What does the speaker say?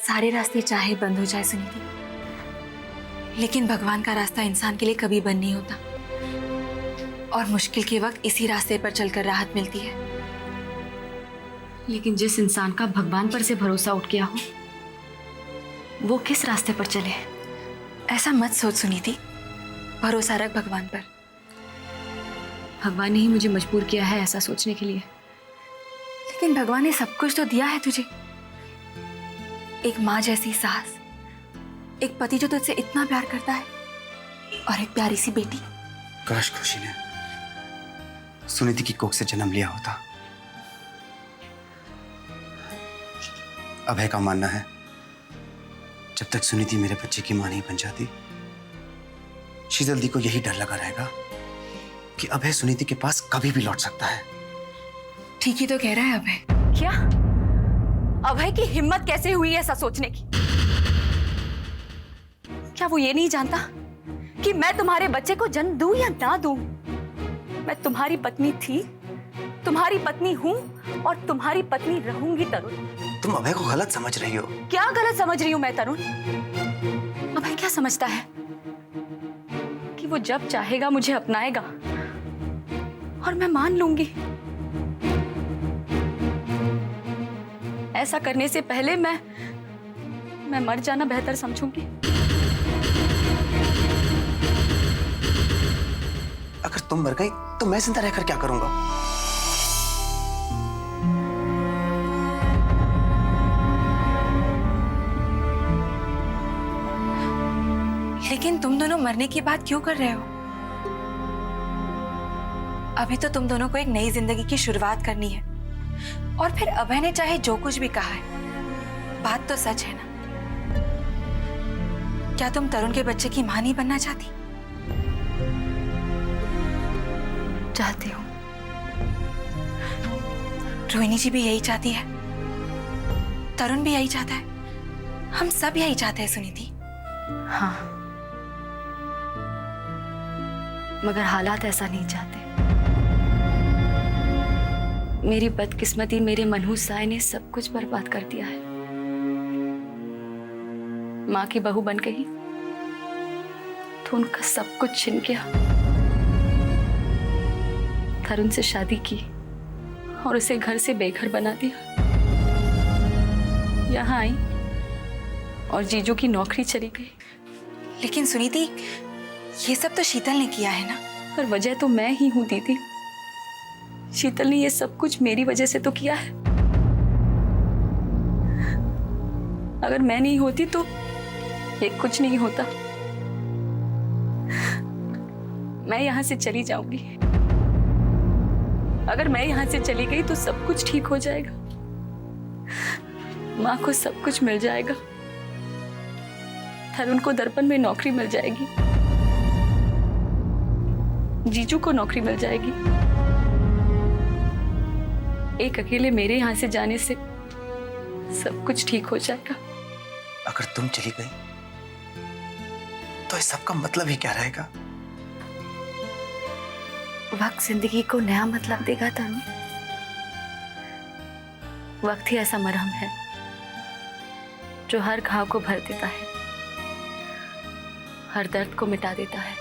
सारे रास्ते चाहे बंद हो जाए सुनीति, लेकिन भगवान का रास्ता इंसान के लिए कभी बंद नहीं होता और मुश्किल के वक्त इसी रास्ते पर चलकर राहत मिलती है। लेकिन जिस इंसान का भगवान पर से भरोसा उठ गया हो, वो किस रास्ते पर चले? ऐसा मत सोच सुनीति, भरोसा रख भगवान पर। भगवान ने ही मुझे मजबूर किया है ऐसा सोचने के लिए। लेकिन भगवान ने सब कुछ तो दिया है तुझे, एक माँ जैसी सास, एक पति जो तुझसे इतना प्यार करता है और एक प्यारी सी बेटी। काश खुशी ने सुनीति की कोख से जन्म लिया होता। अभय का मानना है जब तक सुनीति मेरे बच्चे की मां नहीं बन जाती, शीतल दी को यही डर लगा रहेगा कि अभय सुनीति के पास कभी भी लौट सकता है। ठीक ही तो कह रहा है अभय। क्या अभय की हिम्मत कैसे हुई ऐसा सोचने की? क्या वो ये नहीं जानता कि मैं तुम्हारे बच्चे को जन्म दूं या ना दूं? मैं तुम्हारी पत्नी थी, तुम्हारी पत्नी हूं और तुम्हारी पत्नी रहूंगी। तरुण, तुम अभय को गलत समझ रही हो। क्या गलत समझ रही हूं मैं तरुण? अभय क्या समझता है कि वो जब चाहेगा मुझे अपनाएगा और मैं मान लूंगी। ऐसा करने से पहले मैं मर जाना बेहतर समझूंगी। अगर तुम मर गई तो मैं जिंदा रहकर क्या करूंगा? लेकिन तुम दोनों मरने की बात क्यों कर रहे हो? अभी तो तुम दोनों को एक नई जिंदगी की शुरुआत करनी है। और फिर अभय ने चाहे जो कुछ भी कहा है, बात तो सच है ना। क्या तुम तरुण के बच्चे की मां नहीं बनना चाहती? चाहती हूँ। रोहिणी जी भी यही चाहती है, तरुण भी यही चाहता है, हम सब यही चाहते हैं सुनीति। हाँ, मगर हालात ऐसा नहीं चाहते। मेरी बदकिस्मती, मेरे मनहूस साए ने सब कुछ बर्बाद कर दिया है। माँ की बहू बन गई तो उनका सब कुछ छिन गया। तरुण से शादी की और उसे घर से बेघर बना दिया। यहाँ आई और जीजू की नौकरी चली गई। लेकिन सुनीति, ये सब तो शीतल ने किया है ना। पर वजह तो मैं ही हूं दीदी। शीतल ने ये सब कुछ मेरी वजह से तो किया है। अगर मैं नहीं होती तो ये कुछ नहीं होता। मैं यहां से चली जाऊंगी। अगर मैं यहां से चली गई तो सब कुछ ठीक हो जाएगा। माँ को सब कुछ मिल जाएगा। तरुण को दर्पण में नौकरी मिल जाएगी, जीजू को नौकरी मिल जाएगी। एक अकेले मेरे यहां से जाने से सब कुछ ठीक हो जाएगा। अगर तुम चली गई तो इस सब का मतलब ही क्या रहेगा? वक्त जिंदगी को नया मतलब देगा तरुण। वक्त ही ऐसा मरहम है जो हर घाव को भर देता है, हर दर्द को मिटा देता है।